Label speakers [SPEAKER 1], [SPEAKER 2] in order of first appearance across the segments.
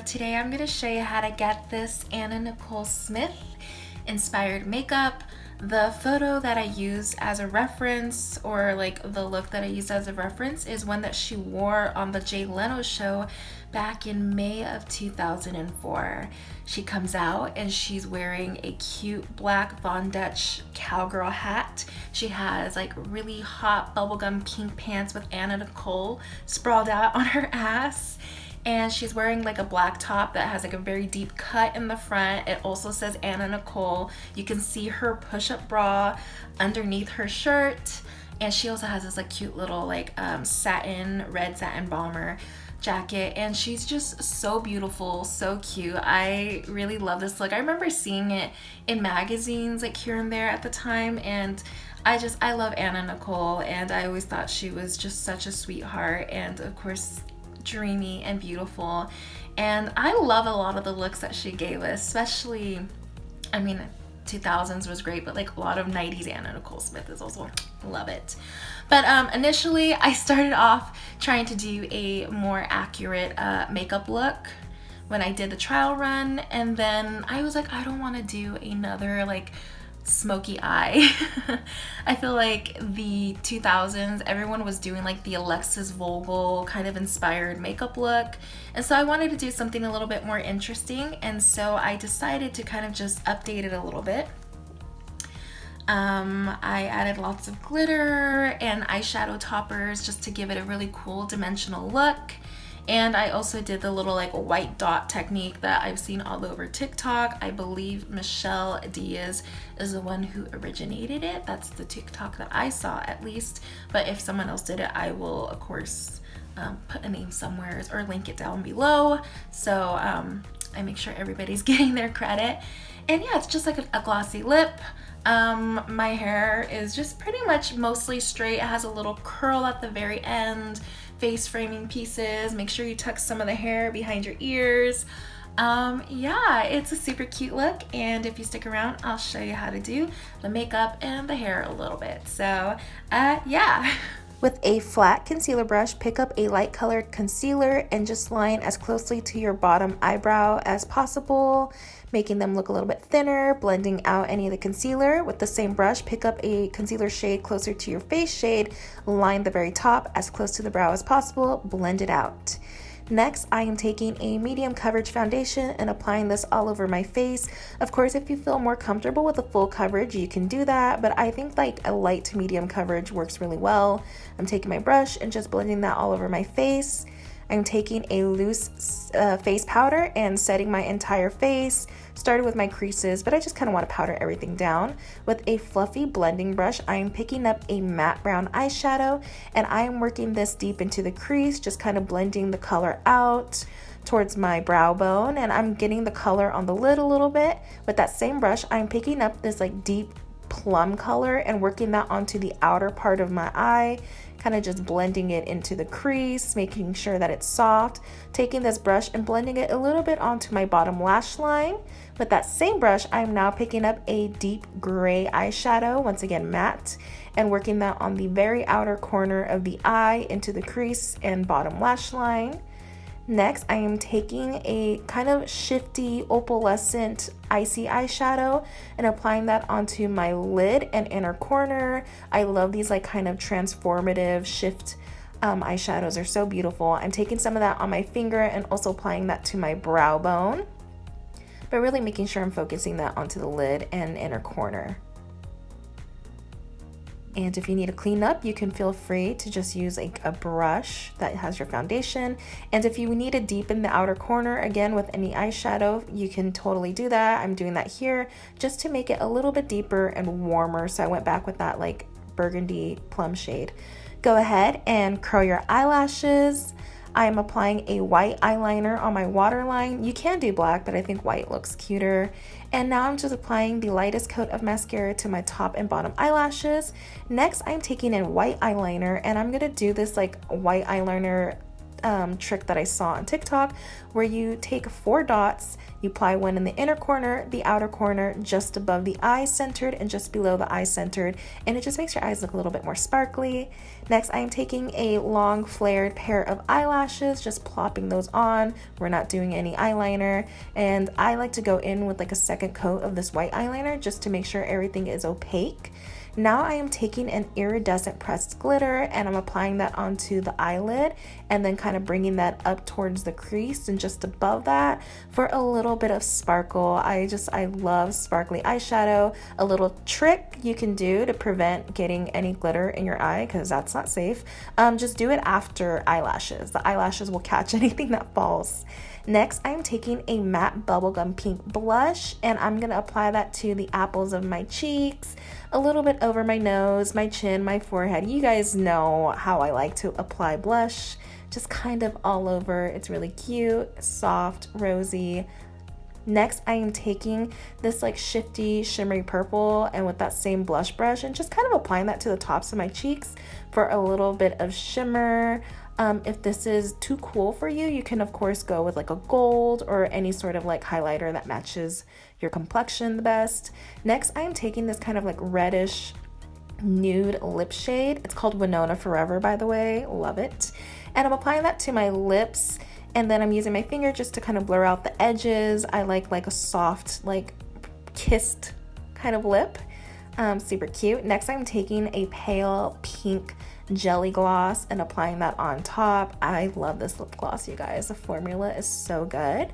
[SPEAKER 1] Today I'm going to show you how to get this Anna Nicole Smith inspired makeup. The photo that I use as a reference, or like the look that I use as a reference, is one that she wore on the Jay Leno show back in May of 2004. She comes out and she's wearing a cute black Von Dutch cowgirl hat. She has like really hot bubblegum pink pants with Anna Nicole sprawled out on her ass. And she's wearing like a black top that has like a very deep cut in the front. It also says Anna Nicole. You can see her push-up bra underneath her shirt. And she also has this like cute little like red satin bomber jacket, and she's just so beautiful, so cute. I really love this look. I remember seeing it in magazines like here and there at the time, and I love Anna Nicole, and I always thought she was just such a sweetheart, and of course dreamy and beautiful. And I love a lot of the looks that she gave us, especially, I mean, 2000s was great, but like a lot of 90s Anna Nicole Smith is also, love it. But initially I started off trying to do a more accurate makeup look when I did the trial run, and then I was like, I don't want to do another like smoky eye. I feel like the 2000s, everyone was doing like the Alexis Vogel kind of inspired makeup look, and so I wanted to do something a little bit more interesting, and so I decided to kind of just update it a little bit. I added lots of glitter and eyeshadow toppers just to give it a really cool dimensional look. And I also did the little like white dot technique that I've seen all over TikTok. I believe Michelle Diaz is the one who originated it. That's the TikTok that I saw, at least. But if someone else did it, I will of course put a name somewhere or link it down below. So I make sure everybody's getting their credit. And yeah, it's just like a glossy lip. My hair is just pretty much mostly straight. It has a little curl at the very end, face framing pieces. Make sure you tuck some of the hair behind your ears. Yeah, it's a super cute look, and if you stick around, I'll show you how to do the makeup and the hair a little bit. So yeah. With a flat concealer brush, pick up a light colored concealer and just line as closely to your bottom eyebrow as possible, making them look a little bit thinner, blending out any of the concealer. With the same brush, pick up a concealer shade closer to your face shade, line the very top as close to the brow as possible, blend it out. Next, I am taking a medium coverage foundation and applying this all over my face. Of course, if you feel more comfortable with a full coverage, you can do that, but I think like a light to medium coverage works really well. I'm taking my brush and just blending that all over my face. I'm taking a loose face powder and setting my entire face. Started with my creases, but I just kind of want to powder everything down. With a fluffy blending brush, I am picking up a matte brown eyeshadow, and I am working this deep into the crease, just kind of blending the color out towards my brow bone, and I'm getting the color on the lid a little bit. With that same brush, I'm picking up this like deep plum color and working that onto the outer part of my eye, kind of just blending it into the crease, making sure that it's soft. Taking this brush and blending it a little bit onto my bottom lash line. With that same brush, I'm now picking up a deep gray eyeshadow, once again matte, and working that on the very outer corner of the eye into the crease and bottom lash line. Next, I am taking a kind of shifty opalescent icy eyeshadow and applying that onto my lid and inner corner. I love these like kind of transformative shift eyeshadows. They're so beautiful. I'm taking some of that on my finger and also applying that to my brow bone, but really making sure I'm focusing that onto the lid and inner corner. And if you need to clean up, you can feel free to just use like a brush that has your foundation. And if you need to deepen the outer corner, again with any eyeshadow, you can totally do that. I'm doing that here just to make it a little bit deeper and warmer. So I went back with that like burgundy plum shade. Go ahead and curl your eyelashes. I am applying a white eyeliner on my waterline. You can do black, but I think white looks cuter. And now I'm just applying the lightest coat of mascara to my top and bottom eyelashes. Next, I'm taking in white eyeliner, and I'm gonna do this like white eyeliner trick that I saw on TikTok, where you take 4 dots, You apply one in the inner corner, the outer corner, just above the eye centered, and just below the eye centered, and it just makes your eyes look a little bit more sparkly. Next, I am taking a long flared pair of eyelashes, just plopping those on. We're not doing any eyeliner, and I like to go in with like a second coat of this white eyeliner just to make sure everything is opaque. Now I am taking an iridescent pressed glitter and I'm applying that onto the eyelid and then kind of bringing that up towards the crease and just above that for a little bit of sparkle. I love sparkly eyeshadow. A little trick you can do to prevent getting any glitter in your eye, because that's not safe, just do it after eyelashes. The eyelashes will catch anything that falls. Next, I'm taking a matte bubblegum pink blush and I'm going to apply that to the apples of my cheeks, a little bit over my nose, my chin, my forehead. You guys know how I like to apply blush, just kind of all over. It's really cute, soft, rosy. Next, I am taking this like shifty, shimmery purple and with that same blush brush and just kind of applying that to the tops of my cheeks for a little bit of shimmer. If this is too cool for you, you can of course go with like a gold or any sort of like highlighter that matches your complexion the best. Next, I am taking this kind of like reddish nude lip shade. It's called Winona Forever, by the way. Love it. And I'm applying that to my lips, and then I'm using my finger just to kind of blur out the edges. I like a soft, like kissed kind of lip. Super cute. Next, I'm taking a pale pink jelly gloss and applying that on top. I love this lip gloss, you guys. The formula is so good.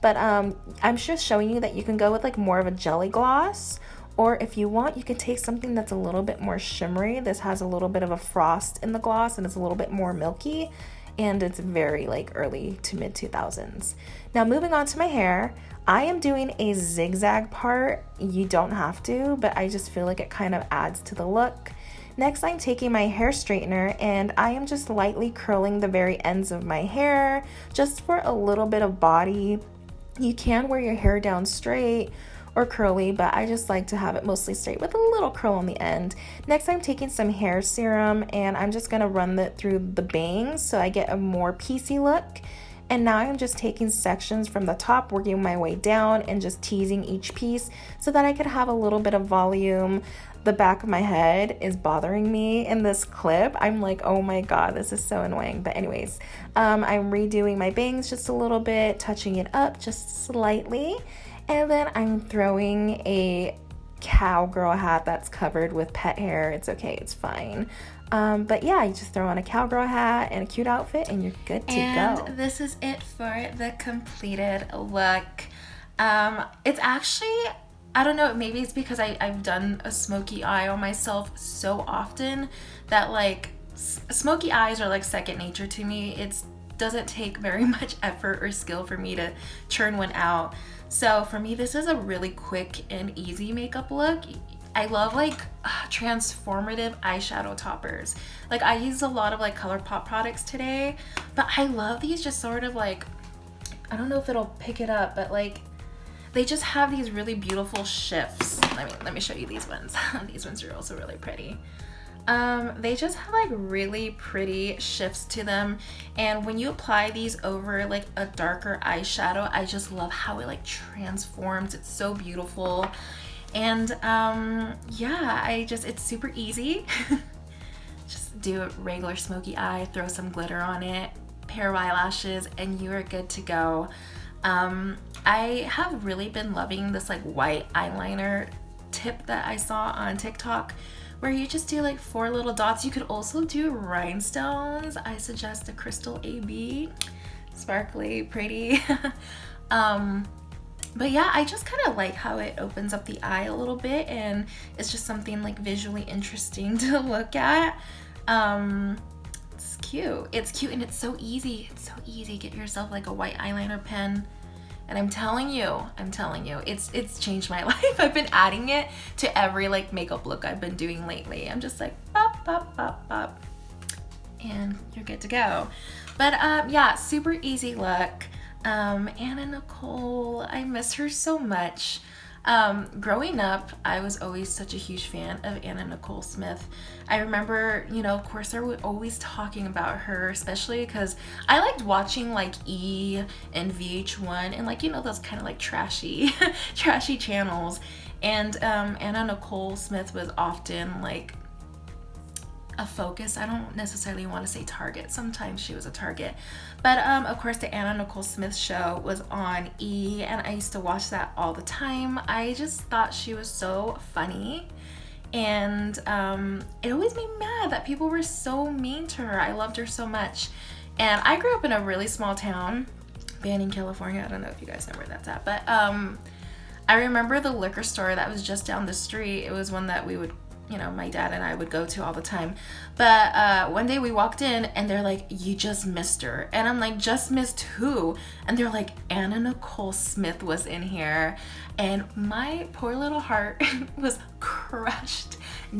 [SPEAKER 1] But I'm just showing you that you can go with like more of a jelly gloss, or if you want, you can take something that's a little bit more shimmery. This has a little bit of a frost in the gloss and it's a little bit more milky, and it's very like early to mid 2000s. Now moving on to my hair, I am doing a zigzag part. You don't have to, but I just feel like it kind of adds to the look. Next, I'm taking my hair straightener and I am just lightly curling the very ends of my hair just for a little bit of body. You can wear your hair down straight or curly, but I just like to have it mostly straight with a little curl on the end. Next, I'm taking some hair serum and I'm just gonna run it through the bangs so I get a more piecey look. And now I'm just taking sections from the top, working my way down and just teasing each piece so that I could have a little bit of volume. The back of my head is bothering me in this clip. I'm like, oh my god, this is so annoying. But anyways, I'm redoing my bangs just a little bit, touching it up just slightly. And then I'm throwing a cowgirl hat that's covered with pet hair. It's okay, it's fine. But yeah, you just throw on a cowgirl hat and a cute outfit and you're good to go. And this is it for the completed look. It's actually, I don't know, maybe it's because I've done a smoky eye on myself so often that like smoky eyes are like second nature to me. It doesn't take very much effort or skill for me to churn one out. So for me, this is a really quick and easy makeup look. I love like transformative eyeshadow toppers. Like I use a lot of like ColourPop products today, but I love these just sort of like, I don't know if it'll pick it up, but like they just have these really beautiful shifts. Let me show you these ones. These ones are also really pretty. They just have like really pretty shifts to them, and when you apply these over like a darker eyeshadow, I just love how it like transforms. It's so beautiful. And yeah, it's super easy. Just do a regular smoky eye, throw some glitter on it, pair of eyelashes, and you are good to go. I have really been loving this like white eyeliner tip that I saw on TikTok, where you just do like 4 little dots. You could also do rhinestones. I suggest a crystal AB, sparkly, pretty. But yeah, I just kind of like how it opens up the eye a little bit, and it's just something like visually interesting to look at. It's cute. It's cute and it's so easy. It's so easy. Get yourself like a white eyeliner pen. And I'm telling you, it's changed my life. I've been adding it to every like makeup look I've been doing lately. I'm just like, pop, pop, pop, pop, and you're good to go. But yeah, super easy look. Anna Nicole, I miss her so much. Growing up, I was always such a huge fan of Anna Nicole Smith. I remember, you know, of course, they were always talking about her, especially because I liked watching like E and VH1 and like, you know, those kind of like trashy, trashy channels. And Anna Nicole Smith was often like a focus. I don't necessarily want to say target. Sometimes she was a target. But of course the Anna Nicole Smith show was on E and I used to watch that all the time. I just thought she was so funny. And it always made me mad that people were so mean to her. I loved her so much. And I grew up in a really small town, Banning, California. I don't know if you guys know where that's at. But I remember the liquor store that was just down the street. It was one that we would, you know, my dad and I would go to all the time. But one day we walked in and they're like, you just missed her. And I'm like, just missed who? And they're like, Anna Nicole Smith was in here. And my poor little heart was crushed,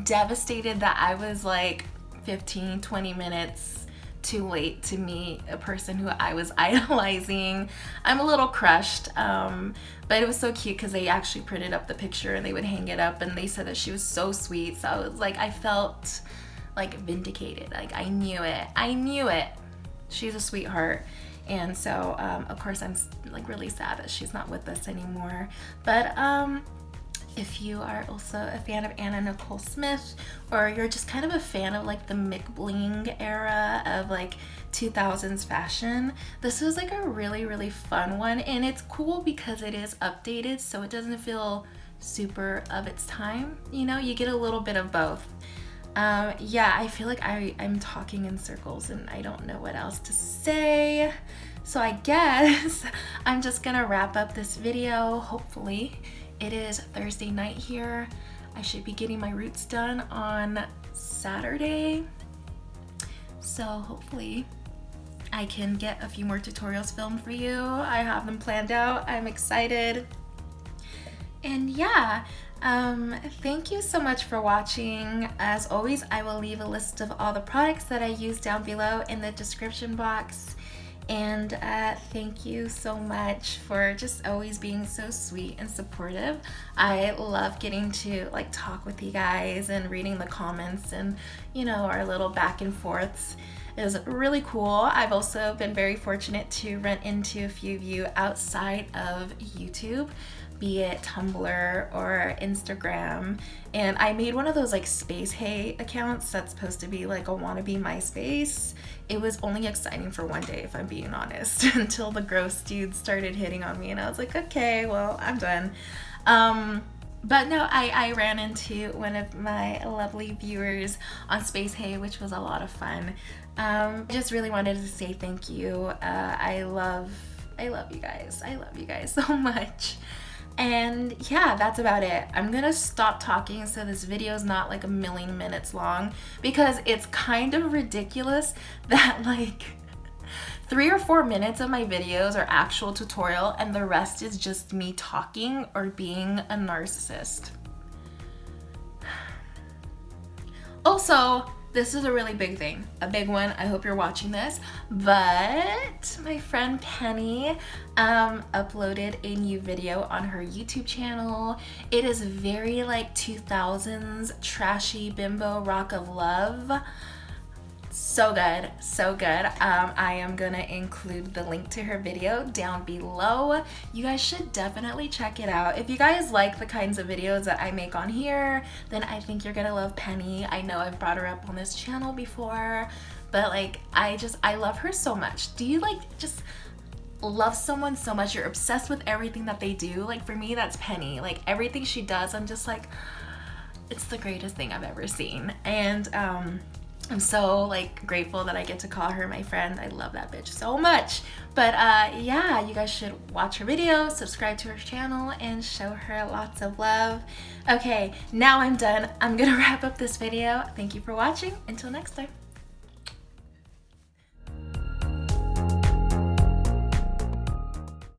[SPEAKER 1] devastated that I was like 15, 20 minutes too late to meet a person who I was idolizing. I'm a little crushed, but it was so cute because they actually printed up the picture and they would hang it up and they said that she was so sweet. So I was like, I felt like vindicated. Like I knew it. She's a sweetheart. And so of course I'm like really sad that she's not with us anymore. But if you are also a fan of Anna Nicole Smith, or you're just kind of a fan of like the McBling era of like 2000s fashion, this was like a really, really fun one. And it's cool because it is updated, so it doesn't feel super of its time. You know, you get a little bit of both. Yeah, I feel like I'm talking in circles and I don't know what else to say. So I guess I'm just gonna wrap up this video, hopefully. It is Thursday night here. I should be getting my roots done on Saturday. So hopefully I can get a few more tutorials filmed for you. I have them planned out. I'm excited. And yeah, thank you so much for watching. As always, I will leave a list of all the products that I use down below in the description box. And thank you so much for just always being so sweet and supportive. I love getting to like talk with you guys and reading the comments and, you know, our little back and forths. It was really cool. I've also been very fortunate to run into a few of you outside of YouTube, be it Tumblr or Instagram. And I made one of those like Space Hey accounts that's supposed to be like a wannabe MySpace. It was only exciting for one day, if I'm being honest, until the gross dudes started hitting on me and I was like, okay, well, I'm done. But no, I ran into one of my lovely viewers on Space Hey, which was a lot of fun. Just really wanted to say thank you. I love you guys. I love you guys so much. And yeah, that's about it. I'm gonna stop talking so this video is not like a million minutes long, because it's kind of ridiculous that like 3 or 4 minutes of my videos are actual tutorial and the rest is just me talking or being a narcissist. Also, this is a really big thing, a big one. I hope you're watching this, but my friend Penny uploaded a new video on her YouTube channel. It is very like 2000s trashy bimbo rock of love. So good, so good. I am gonna include the link to her video down below. You guys should definitely check it out. If you guys like the kinds of videos that I make on here, then I think you're gonna love Penny. I know I've brought her up on this channel before, but like, I love her so much. Do you like just love someone so much? You're obsessed with everything that they do. Like for me, that's Penny. Like everything she does, I'm just like, it's the greatest thing I've ever seen. And I'm so like grateful that I get to call her my friend. I love that bitch so much. But yeah, you guys should watch her video, subscribe to her channel, and show her lots of love. Okay, now I'm done. I'm gonna wrap up this video. Thank you for watching. Until next time.